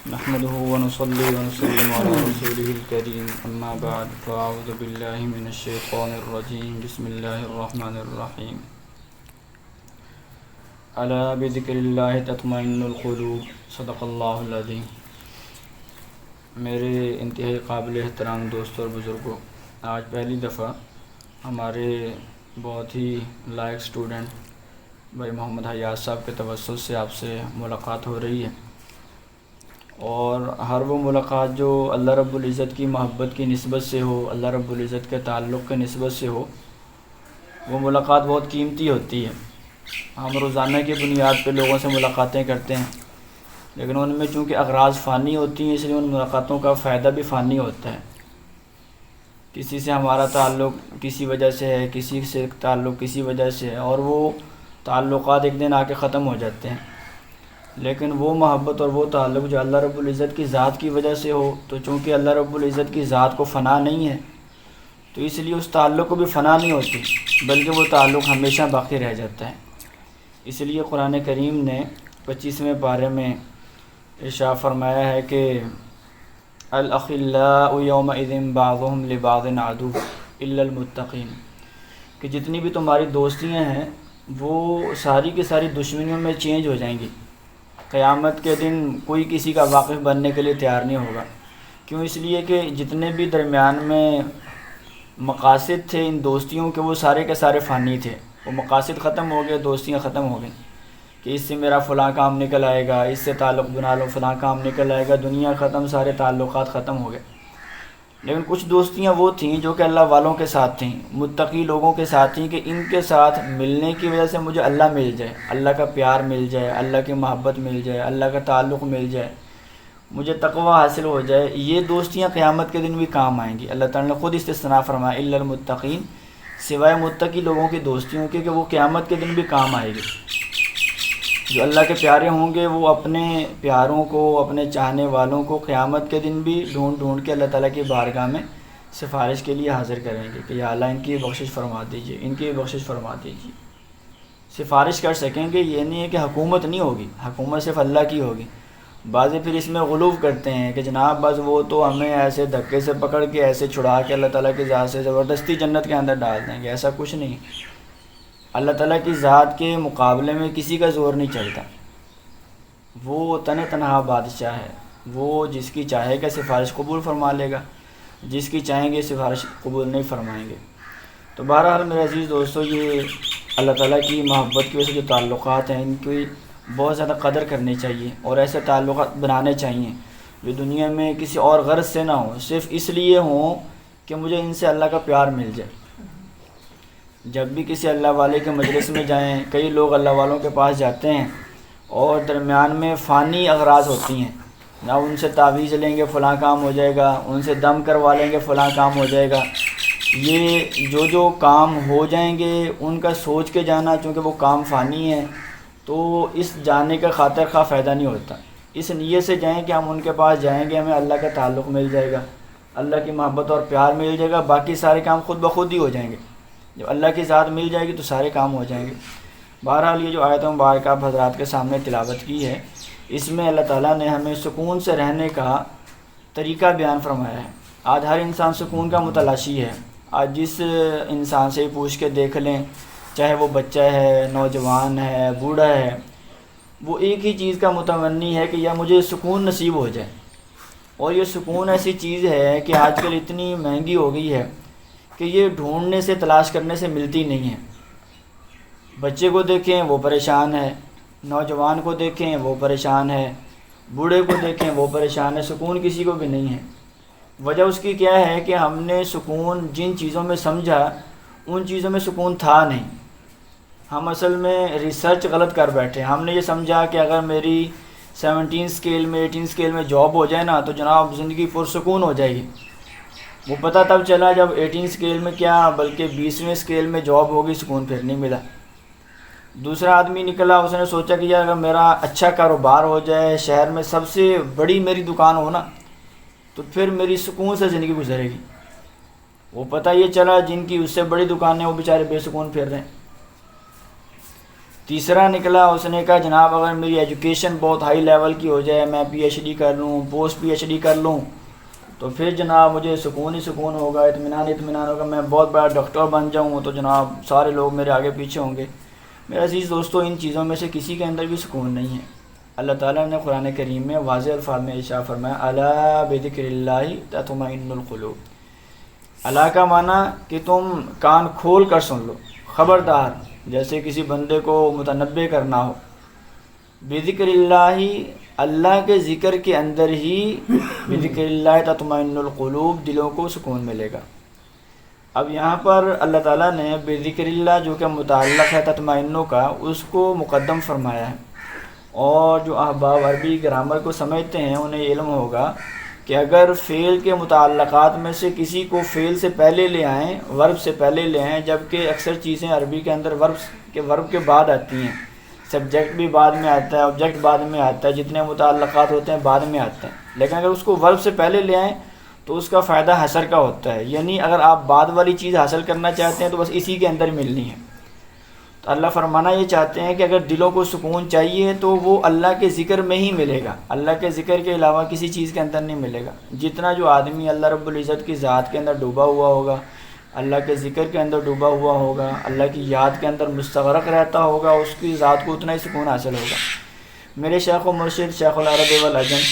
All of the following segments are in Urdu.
نحمده ونصلي ونسلم على رسوله الكريم اما بعد فاعوذ بالله من الشيطان الرجيم بسم الله الرحمن الرحيم الا بذكر الله تطمئن القلوب صدق اللہ العظیم۔ میرے انتہائی قابل احترام دوستوں اور بزرگوں، آج پہلی دفعہ ہمارے بہت ہی لائق اسٹوڈنٹ بھائی محمد حیات صاحب کے توسط سے آپ سے ملاقات ہو رہی ہے، اور ہر وہ ملاقات جو اللہ رب العزت کی محبت کی نسبت سے ہو، اللہ رب العزت کے تعلق کے نسبت سے ہو، وہ ملاقات بہت قیمتی ہوتی ہے۔ ہم روزانہ کی بنیاد پہ لوگوں سے ملاقاتیں کرتے ہیں، لیکن ان میں چونکہ اغراض فانی ہوتی ہیں، اس لیے ان ملاقاتوں کا فائدہ بھی فانی ہوتا ہے۔ کسی سے ہمارا تعلق کسی وجہ سے ہے، کسی سے تعلق کسی وجہ سے ہے، اور وہ تعلقات ایک دن آ کے ختم ہو جاتے ہیں، لیکن وہ محبت اور وہ تعلق جو اللہ رب العزت کی ذات کی وجہ سے ہو، تو چونکہ اللہ رب العزت کی ذات کو فنا نہیں ہے، تو اس لیے اس تعلق کو بھی فنا نہیں ہوتی، بلکہ وہ تعلق ہمیشہ باقی رہ جاتا ہے۔ اس لیے قرآن کریم نے 25ویں پارے میں ارشاد فرمایا ہے کہ الاخلاء یومئذ بعضهم لبعض عدو الا المتقین، کہ جتنی بھی تمہاری دوستیاں ہیں وہ ساری کی ساری دشمنیوں میں چینج ہو جائیں گی۔ قیامت کے دن کوئی کسی کا واقف بننے کے لیے تیار نہیں ہوگا۔ کیوں؟ اس لیے کہ جتنے بھی درمیان میں مقاصد تھے ان دوستیوں کے، وہ سارے کے سارے فانی تھے۔ وہ مقاصد ختم ہو گئے، دوستیاں ختم ہو گئیں کہ اس سے میرا فلاں کام نکل آئے گا، اس سے تعلق بنا لو فلاں کام نکل آئے گا، دنیا ختم، سارے تعلقات ختم ہو گئے۔ لیکن کچھ دوستیاں وہ تھیں جو کہ اللہ والوں کے ساتھ تھیں، متقی لوگوں کے ساتھ تھیں، کہ ان کے ساتھ ملنے کی وجہ سے مجھے اللہ مل جائے، اللہ کا پیار مل جائے، اللہ کی محبت مل جائے، اللہ کا تعلق مل جائے، مجھے تقوی حاصل ہو جائے۔ یہ دوستیاں قیامت کے دن بھی کام آئیں گی۔ اللہ تعالیٰ نے خود استثناء فرمایا الا المتقین، سوائے متقی لوگوں کی دوستیوں کے، کہ وہ قیامت کے دن بھی کام آئے گی۔ جو اللہ کے پیارے ہوں گے وہ اپنے پیاروں کو، اپنے چاہنے والوں کو قیامت کے دن بھی ڈھونڈ ڈھونڈ کے اللہ تعالیٰ کی بارگاہ میں سفارش کے لیے حاضر کریں گے کہ یا اللہ ان کی بخشش فرما دیجیے، ان کی بخشش فرما دیجیے۔ سفارش کر سکیں گے، یہ نہیں ہے کہ حکومت نہیں ہوگی، حکومت صرف اللہ کی ہوگی۔ بعض پھر اس میں غلو کرتے ہیں کہ جناب بس وہ تو ہمیں ایسے دھکے سے پکڑ کے ایسے چھڑا کے اللہ تعالیٰ کی ذات سے زبردستی جنت کے اندر ڈال دیں گے۔ ایسا کچھ نہیں۔ اللہ تعالیٰ کی ذات کے مقابلے میں کسی کا زور نہیں چلتا۔ وہ تنہا بادشاہ ہے، وہ جس کی چاہے گا سفارش قبول فرما لے گا، جس کی چاہیں گے سفارش قبول نہیں فرمائیں گے۔ تو بہرحال میرے عزیز دوستو، یہ اللہ تعالیٰ کی محبت کی وجہ سے جو تعلقات ہیں ان کی بہت زیادہ قدر کرنی چاہیے، اور ایسے تعلقات بنانے چاہیے جو دنیا میں کسی اور غرض سے نہ ہوں، صرف اس لیے ہوں کہ مجھے ان سے اللہ کا پیار مل جائے۔ جب بھی کسی اللہ والے کے مجلس میں جائیں، کئی لوگ اللہ والوں کے پاس جاتے ہیں اور درمیان میں فانی اغراض ہوتی ہیں، نہ ان سے تعویذ لیں گے فلاں کام ہو جائے گا، ان سے دم کروا لیں گے فلاں کام ہو جائے گا۔ یہ جو کام ہو جائیں گے ان کا سوچ کے جانا، چونکہ وہ کام فانی ہے، تو اس جانے کا خاطر خواہ فائدہ نہیں ہوتا۔ اس نیت سے جائیں کہ ہم ان کے پاس جائیں گے، ہمیں اللہ کا تعلق مل جائے گا، اللہ کی محبت اور پیار مل جائے گا، باقی سارے کام خود بخود ہی ہو جائیں گے۔ جب اللہ کی ذات مل جائے گی تو سارے کام ہو جائیں گے۔ بہرحال یہ جو آیت مبارکہ آپ حضرات کے سامنے تلاوت کی ہے، اس میں اللہ تعالیٰ نے ہمیں سکون سے رہنے کا طریقہ بیان فرمایا ہے۔ آج ہر انسان سکون کا متلاشی ہے۔ آج جس انسان سے پوچھ کے دیکھ لیں، چاہے وہ بچہ ہے، نوجوان ہے، بوڑھا ہے، وہ ایک ہی چیز کا متمنی ہے کہ یا مجھے سکون نصیب ہو جائے۔ اور یہ سکون ایسی چیز ہے کہ آج کل اتنی مہنگی ہو گئی ہے کہ یہ ڈھونڈنے سے، تلاش کرنے سے ملتی نہیں ہے۔ بچے کو دیکھیں وہ پریشان ہے، نوجوان کو دیکھیں وہ پریشان ہے، بوڑھے کو دیکھیں وہ پریشان ہے، سکون کسی کو بھی نہیں ہے۔ وجہ اس کی کیا ہے کہ ہم نے سکون جن چیزوں میں سمجھا ان چیزوں میں سکون تھا نہیں۔ ہم اصل میں ریسرچ غلط کر بیٹھے۔ ہم نے یہ سمجھا کہ اگر میری 17 اسکیل میں 18 اسکیل میں جاب ہو جائے نا تو جناب زندگی پرسکون ہو جائے گی۔ وہ پتہ تب چلا جب 18 اسکیل میں کیا بلکہ 20ویں اسکیل میں جاب ہوگی، سکون پھر نہیں ملا۔ دوسرا آدمی نکلا، اس نے سوچا کہ یار اگر میرا اچھا کاروبار ہو جائے، شہر میں سب سے بڑی میری دکان ہو نا، تو پھر میری سکون سے زندگی گزرے گی۔ وہ پتہ یہ چلا جن کی اس سے بڑی دکانیں وہ بیچارے بے سکون پھر رہے ہیں۔ تیسرا نکلا، اس نے کہا جناب اگر میری ایجوکیشن بہت ہائی لیول کی ہو جائے، میں پی ایچ ڈی کر لوں، پوسٹ پی ایچ ڈی کر لوں، تو پھر جناب مجھے سکون ہی سکون ہوگا، اطمینان ہوگا، میں بہت بڑا ڈاکٹر بن جاؤں تو جناب سارے لوگ میرے آگے پیچھے ہوں گے۔ میرے عزیز دوستو، ان چیزوں میں سے کسی کے اندر بھی سکون نہیں ہے۔ اللہ تعالیٰ نے قرآن کریم میں واضح الفاظ میں ارشاد فرمایا، الا بذکر اللہ تطمئن القلوب۔ اللہ کا معنی کہ تم کان کھول کر سن لو، خبردار، جیسے کسی بندے کو متنبہ کرنا ہو۔ بذکر اللہ، اللہ کے ذکر کے اندر ہی بذکر اللہ تطمئن القلوب، دلوں کو سکون ملے گا۔ اب یہاں پر اللہ تعالیٰ نے بذکر اللہ جو کہ متعلق ہے تطمئنو کا، اس کو مقدم فرمایا ہے۔ اور جو احباب عربی گرامر کو سمجھتے ہیں انہیں علم ہوگا کہ اگر فعل کے متعلقات میں سے کسی کو فعل سے پہلے لے آئیں، ورب سے پہلے لے آئیں، جبکہ اکثر چیزیں عربی کے اندر ورب کے بعد آتی ہیں، سبجیکٹ بھی بعد میں آتا ہے، آبجیکٹ بعد میں آتا ہے، جتنے متعلقات ہوتے ہیں بعد میں آتے ہیں، لیکن اگر اس کو ورب سے پہلے لے آئیں تو اس کا فائدہ حصر کا ہوتا ہے، یعنی اگر آپ بعد والی چیز حاصل کرنا چاہتے ہیں تو بس اسی کے اندر ملنی ہے۔ تو اللہ فرمانا یہ چاہتے ہیں کہ اگر دلوں کو سکون چاہیے تو وہ اللہ کے ذکر میں ہی ملے گا، اللہ کے ذکر کے علاوہ کسی چیز کے اندر نہیں ملے گا۔ جتنا جو آدمی اللہ رب العزت کی ذات کے اندر ڈوبا ہوا ہوگا، اللہ کے ذکر کے اندر ڈوبا ہوا ہوگا، اللہ کی یاد کے اندر مستغرق رہتا ہوگا، اس کی ذات کو اتنا ہی سکون حاصل ہوگا۔ میرے شیخ و مرشد شیخ العرب والعجم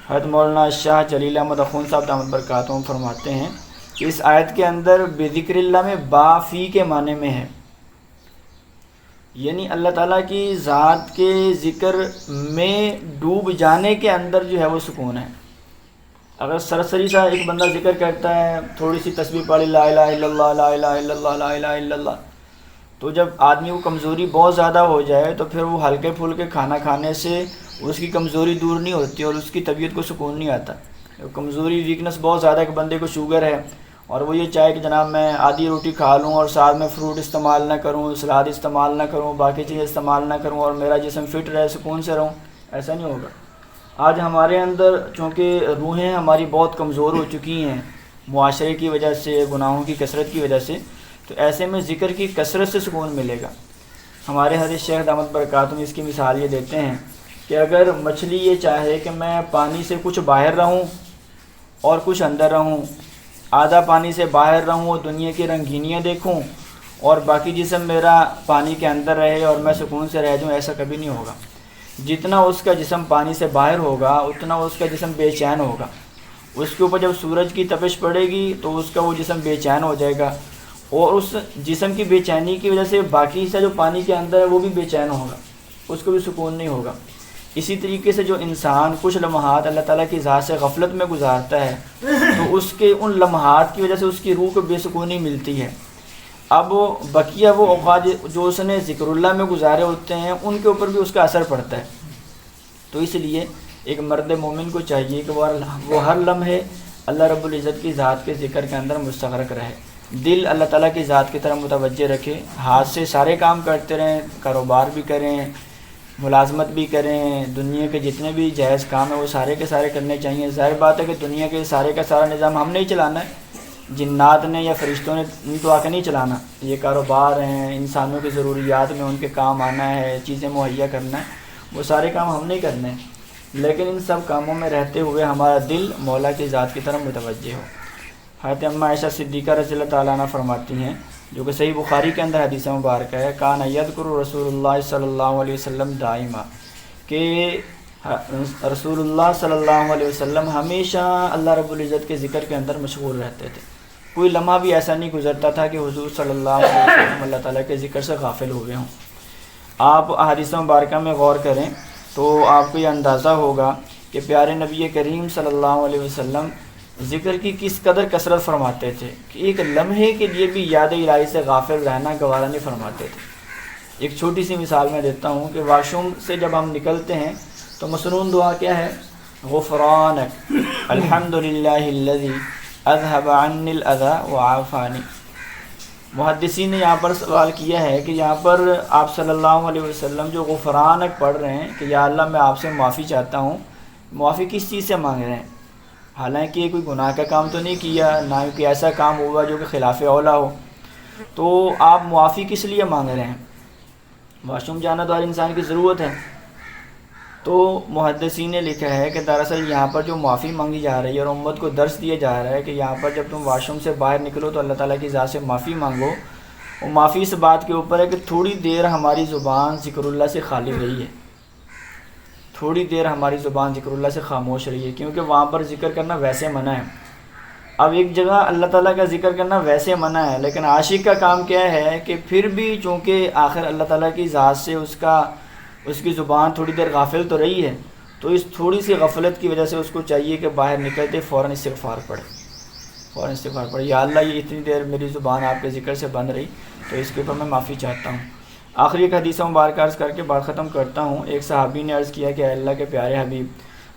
حضرت مولانا شاہ جلیل احمد اخون صاحب دامت برکاتہم فرماتے ہیں کہ اس آیت کے اندر بذکر اللہ میں با فی کے معنی میں ہے، یعنی اللہ تعالیٰ کی ذات کے ذکر میں ڈوب جانے کے اندر جو ہے وہ سکون ہے۔ اگر سرسری سا ایک بندہ ذکر کرتا ہے، تھوڑی سی تسبیح پڑھی لا الہ الا اللہ لا الہ الا اللہ لا الہ الا اللہ، تو جب آدمی کو کمزوری بہت زیادہ ہو جائے تو پھر وہ ہلکے پھلکے کھانا کھانے سے اس کی کمزوری دور نہیں ہوتی اور اس کی طبیعت کو سکون نہیں آتا۔ کمزوری ویکنس بہت زیادہ ہے کہ بندے کو شوگر ہے اور وہ یہ چاہے کہ جناب میں آدھی روٹی کھا لوں اور ساتھ میں فروٹ استعمال نہ کروں، سلاد استعمال نہ کروں، باقی چیزیں استعمال نہ کروں اور میرا جسم فٹ رہے، سکون سے رہوں، ایسا نہیں ہوگا۔ آج ہمارے اندر چونکہ روحیں ہماری بہت کمزور ہو چکی ہیں معاشرے کی وجہ سے، گناہوں کی کثرت کی وجہ سے، تو ایسے میں ذکر کی کثرت سے سکون ملے گا۔ ہمارے حضرت شیخ دامت برکاتہم اس کی مثال یہ دیتے ہیں کہ اگر مچھلی یہ چاہے کہ میں پانی سے کچھ باہر رہوں اور کچھ اندر رہوں، آدھا پانی سے باہر رہوں اور دنیا کی رنگینیاں دیکھوں اور باقی جسم میرا پانی کے اندر رہے اور میں سکون سے رہ جاؤں، ایسا کبھی نہیں ہوگا۔ جتنا اس کا جسم پانی سے باہر ہوگا اتنا اس کا جسم بے چین ہوگا، اس کے اوپر جب سورج کی تپش پڑے گی تو اس کا وہ جسم بے چین ہو جائے گا اور اس جسم کی بے چینی کی وجہ سے باقی حصہ جو پانی کے اندر ہے وہ بھی بے چین ہوگا، اس کو بھی سکون نہیں ہوگا۔ اسی طریقے سے جو انسان کچھ لمحات اللہ تعالیٰ کی ذات سے غفلت میں گزارتا ہے تو اس کے ان لمحات کی وجہ سے اس کی روح کو بے سکونی ملتی ہے۔ اب بقیہ وہ اوقات جو اس نے ذکر اللہ میں گزارے ہوتے ہیں ان کے اوپر بھی اس کا اثر پڑتا ہے۔ تو اس لیے ایک مرد مومن کو چاہیے کہ وہ ہر لمحے اللہ رب العزت کی ذات کے ذکر کے اندر مستغرق رہے، دل اللہ تعالیٰ کی ذات کی طرف متوجہ رکھے، ہاتھ سے سارے کام کرتے رہیں، کاروبار بھی کریں، ملازمت بھی کریں، دنیا کے جتنے بھی جائز کام ہیں وہ سارے کے سارے کرنے چاہیے۔ ظاہر بات ہے کہ دنیا کے سارے کا سارا نظام ہم نہیں چلانا ہے، جنات نے یا فرشتوں نے تو آ کے نہیں چلانا، یہ کاروبار ہیں، انسانوں کی ضروریات میں ان کے کام آنا ہے، چیزیں مہیا کرنا ہے، وہ سارے کام ہم نہیں کرنے ہیں، لیکن ان سب کاموں میں رہتے ہوئے ہمارا دل مولا کی ذات کی طرف متوجہ ہو۔ حضرت اماں عائشہ صدیقہ رضی اللہ تعالیٰ عنہ فرماتی ہیں، جو کہ صحیح بخاری کے اندر حدیث مبارکہ ہے، کان یذکر رسول اللہ صلی اللہ علیہ وسلم دائما، کہ رسول اللہ صلی اللہ علیہ وسلم ہمیشہ اللہ رب العزت کے ذکر کے اندر مشغول رہتے تھے، کوئی لمحہ بھی ایسا نہیں گزرتا تھا کہ حضور صلی اللہ علیہ وسلم اللہ تعالیٰ کے ذکر سے غافل ہوئے ہوں۔ آپ احادیث مبارکہ میں غور کریں تو آپ کو یہ اندازہ ہوگا کہ پیارے نبی کریم صلی اللہ علیہ وسلم ذکر کی کس قدر کثرت فرماتے تھے کہ ایک لمحے کے لیے بھی یاد الہی سے غافل رہنا گوارا نہیں فرماتے تھے۔ ایک چھوٹی سی مثال میں دیتا ہوں کہ واش روم سے جب ہم نکلتے ہیں تو مسنون دعا کیا ہے؟ غفرانک الحمدللہ الذی اذهب عنی الاذی وعافانی۔ محدثین نے یہاں پر سوال کیا ہے کہ یہاں پر آپ صلی اللہ علیہ وسلم جو غفرانک پڑھ رہے ہیں کہ یا اللہ میں آپ سے معافی چاہتا ہوں، معافی کس چیز سے مانگ رہے ہیں؟ حالانکہ کوئی گناہ کا کام تو نہیں کیا، نہ کوئی ایسا کام ہوا جو کہ خلاف اولا ہو، تو آپ معافی کس لیے مانگ رہے ہیں؟ واش روم جانا تو ہر انسان کی ضرورت ہے. تو محدثین نے لکھا ہے کہ دراصل یہاں پر جو معافی مانگی جا رہی ہے اور امت کو درس دیا جا رہا ہے کہ یہاں پر جب تم واش روم سے باہر نکلو تو اللہ تعالیٰ کی ذات سے معافی مانگو. وہ معافی اس بات کے اوپر ہے کہ تھوڑی دیر ہماری زبان ذکر اللہ سے خالی رہی ہے, تھوڑی دیر ہماری زبان ذکر اللہ سے خاموش رہی ہے, کیونکہ وہاں پر ذکر کرنا ویسے منع ہے. اب ایک جگہ اللہ تعالیٰ کا ذکر کرنا ویسے منع ہے, لیکن عاشق کا کام کیا ہے کہ پھر بھی چونکہ آخر اللہ تعالیٰ کی ذات سے اس کی زبان تھوڑی دیر غافل تو رہی ہے, تو اس تھوڑی سی غفلت کی وجہ سے اس کو چاہیے کہ باہر نکلتے فوراً استغفار پڑھے, یا اللہ یہ اتنی دیر میری زبان آپ کے ذکر سے بند رہی تو اس کے اوپر میں معافی چاہتا ہوں. آخری ایک حدیث مبارک عرض کر کے بات ختم کرتا ہوں. ایک صحابی نے عرض کیا کہ اے اللہ کے پیارے حبیب,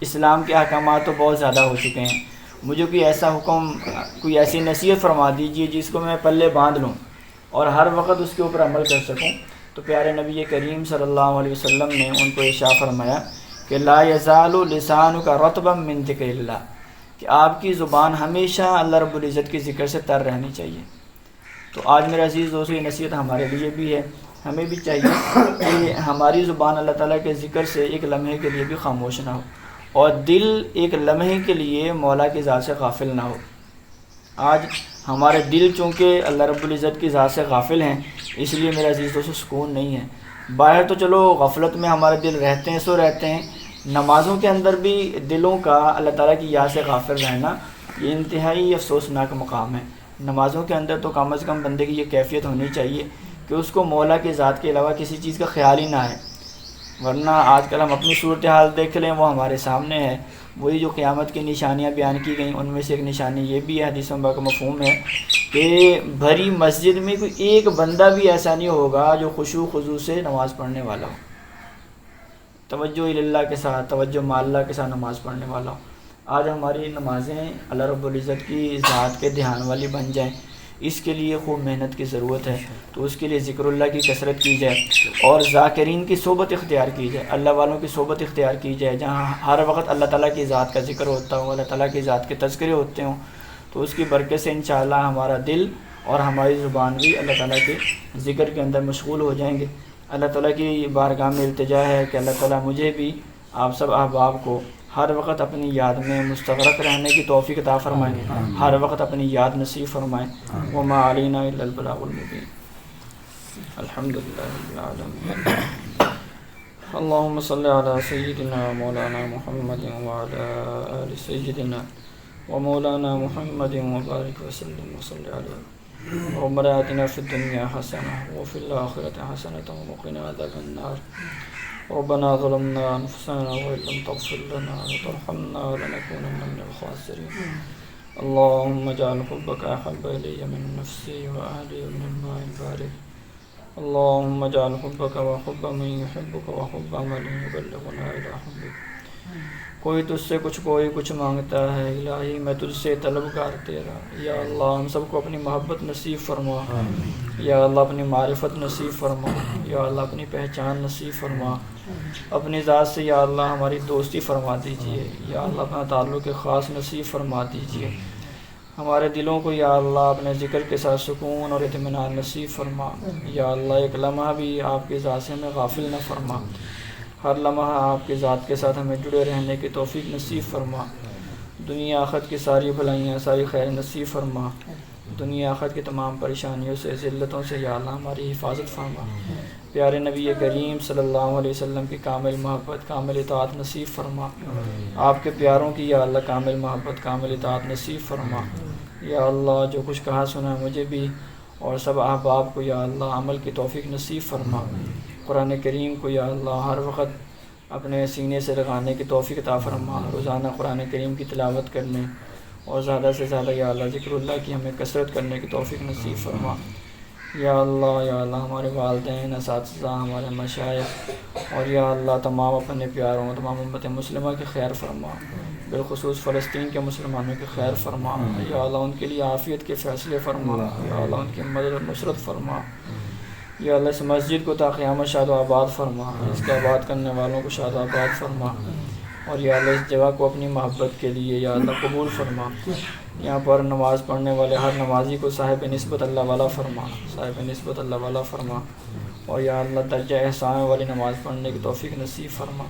اسلام کے احکامات تو بہت زیادہ ہو چکے ہیں, مجھے کوئی ایسا حکم, کوئی ایسی نصیحت فرما دیجیے جس کو میں پلے باندھ لوں اور ہر وقت اس کے اوپر عمل کر سکوں. تو پیارے نبی کریم صلی اللہ علیہ وسلم نے ان کو ارشاد فرمایا کہ لا یزال لسانک رطبا من ذکر اللہ, کہ آپ کی زبان ہمیشہ اللہ رب العزت کے ذکر سے تر رہنی چاہیے. تو آج میرے عزیز دوستو یہ نصیحت ہمارے لیے بھی ہے, ہمیں بھی چاہیے کہ ہماری زبان اللہ تعالیٰ کے ذکر سے ایک لمحے کے لیے بھی خاموش نہ ہو, اور دل ایک لمحے کے لیے مولا کی ذات سے غافل نہ ہو. آج ہمارے دل چونکہ اللہ رب العزت کی ذات سے غافل ہیں, اس لیے میرے عزیز دوستو سکون نہیں ہے. باہر تو چلو غفلت میں ہمارے دل رہتے ہیں, سو رہتے ہیں, نمازوں کے اندر بھی دلوں کا اللہ تعالیٰ کی یاد سے غافل رہنا یہ انتہائی افسوسناک مقام ہے. نمازوں کے اندر تو کم از کم بندے کی یہ کیفیت ہونی چاہیے کہ اس کو مولا کی ذات کے علاوہ کسی چیز کا خیال ہی نہ ہے. ورنہ آج کل ہم اپنی صورتحال دیکھ لیں, وہ ہمارے سامنے ہے. وہی جو قیامت کی نشانیاں بیان کی گئیں ان میں سے ایک نشانی یہ بھی ہے, حدیث مبارک کا مفہوم ہے کہ بھری مسجد میں کوئی ایک بندہ بھی ایسا نہیں ہوگا جو خشوع خضوع سے نماز پڑھنے والا ہو, توجہ اللہ کے ساتھ, توجہ مع اللہ کے ساتھ نماز پڑھنے والا ہو. آج ہماری نمازیں اللہ رب العزت کی ذات کے دھیان والی بن جائیں, اس کے لیے خوب محنت کی ضرورت ہے. تو اس کے لیے ذکر اللہ کی کثرت کی جائے اور ذاکرین کی صحبت اختیار کی جائے, اللہ والوں کی صحبت اختیار کی جائے جہاں ہر وقت اللہ تعالیٰ کی ذات کا ذکر ہوتا ہو, اللہ تعالیٰ کی ذات کے تذکرے ہوتے ہوں. تو اس کی برکت سے انشاءاللہ ہمارا دل اور ہماری زبان بھی اللہ تعالیٰ کے ذکر کے اندر مشغول ہو جائیں گے. اللہ تعالیٰ کی بارگاہ میں التجا ہے کہ اللہ تعالیٰ مجھے بھی آپ سب احباب کو ہر وقت اپنی یاد میں مستغرق رہنے کی توفیق عطا فرمائیں, ہر وقت اپنی یاد نصیب فرمائیں. وما علینا الا البلاغ المبین. الحمدللہ رب العالمین. اللہم صلی علی سیدنا مولانا محمد وعلی آل سیدنا ومولانا محمد وبارک وسلم وصلی علیہ. ربنا آتنا فی الدنیا حسنہ وفی الآخرۃ حسنۃ وقنا عذاب النار. ربنا ظلمنا انفسنا وان لم تغفر لنا وترحمنا لنكونن من الخاسرين. اللهم اجعل حبك احب الي من نفسي واهلي من الماء البارد. اللهم اجعل حبك وحب من يحبك وحب من يبلغنا الى حبك. کوئی تجھ سے کوئی کچھ مانگتا ہے, الہی میں تجھ سے طلبگار تیرا. یا اللہ ہم سب کو اپنی محبت نصیب فرما, یا اللہ اپنی معرفت نصیب فرما, یا اللہ اپنی پہچان نصیب فرما. اپنی ذات سے یا اللہ ہماری دوستی فرما دیجیے, یا اللہ اپنا تعلق خاص نصیب فرما دیجیے. ہمارے دلوں کو یا اللہ اپنے ذکر کے ساتھ سکون اور اطمینان نصیب فرما. یا اللہ ایک لمحہ بھی آپ کی ذات سے ہمیں غافل نہ فرما, ہر لمحہ آپ کی ذات کے ساتھ ہمیں جڑے رہنے کی توفیق نصیب فرما. دنیا آخرت کی ساری بھلائیاں, ساری خیر نصیب فرما. دنیا آخرت کی تمام پریشانیوں سے, ذلتوں سے یا اللہ ہماری حفاظت فرما. پیارے نبی کریم صلی اللہ علیہ وسلم کی کامل محبت, کامل اطاعت نصیب فرما. آپ کے پیاروں کی یا اللہ کامل محبت, کامل اطاعت نصیب فرما. یا اللہ جو کچھ کہا سنا مجھے بھی اور سب احباب کو یا اللہ عمل کی توفیق نصیب فرما. قرآن کریم کو یا اللہ ہر وقت اپنے سینے سے لگانے کی توفیق عطا فرما. روزانہ قرآن کریم کی تلاوت کرنے اور زیادہ سے زیادہ یا اللہ ذکر اللہ کی ہمیں کثرت کرنے کی توفیق نصیب فرما. یا اللہ ہمارے والدین, اساتذہ, ہمارے مشائخ اور یا اللہ تمام اپنے پیاروں, تمام امت مسلمہ کی خیر فرما. بالخصوص فلسطین کے مسلمانوں کی خیر فرما. یا اللہ ان کے لیے عافیت کے فیصلے فرما. یا اللہ ان کی مدد اور نصرت فرما. یا اللہ اس مسجد کو تا قیامت شاد و آباد فرما, اس کے آباد کرنے والوں کو شاد و آباد فرما. اور یا اللہ اس جگہ کو اپنی محبت کے لیے یا اللہ قبول فرما. یہاں پر نماز پڑھنے والے ہر نمازی کو صاحب نسبت اللہ والا فرما, صاحب نسبت اللہ والا فرما. اور یا اللہ درجہ احسان والی نماز پڑھنے کی توفیق نصیب فرما،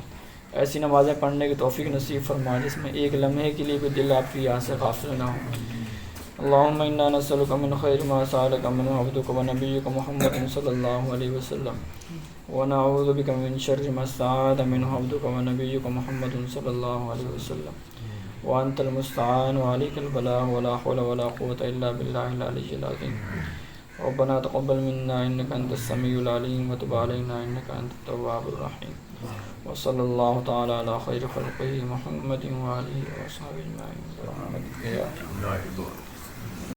ایسی نمازیں پڑھنے کی توفیق نصیب فرما جس میں ایک لمحے کے لیے بھی دل آپ کی یاد سے غافل نہ ہو۔ اللہم انا نسألک من خیر ما سألک منہ عبدک و نبیک محمد صلی اللہ علیہ وسلم، ونعوذ بک من شر ما استعاذ منہ عبدک و نبیک محمد صلی اللہ علیہ وسلم، وانت المستعان وعلیک البلاغ ولا حول ولا قوة الا باللہ العلی العظیم۔ ربنا تقبل منا انك انت السميع العليم وتب علينا انك انت التواب الرحيم، وصلى الله تعالى على خير خلقه محمد وآله وصحبه اجمعين برحمتك يا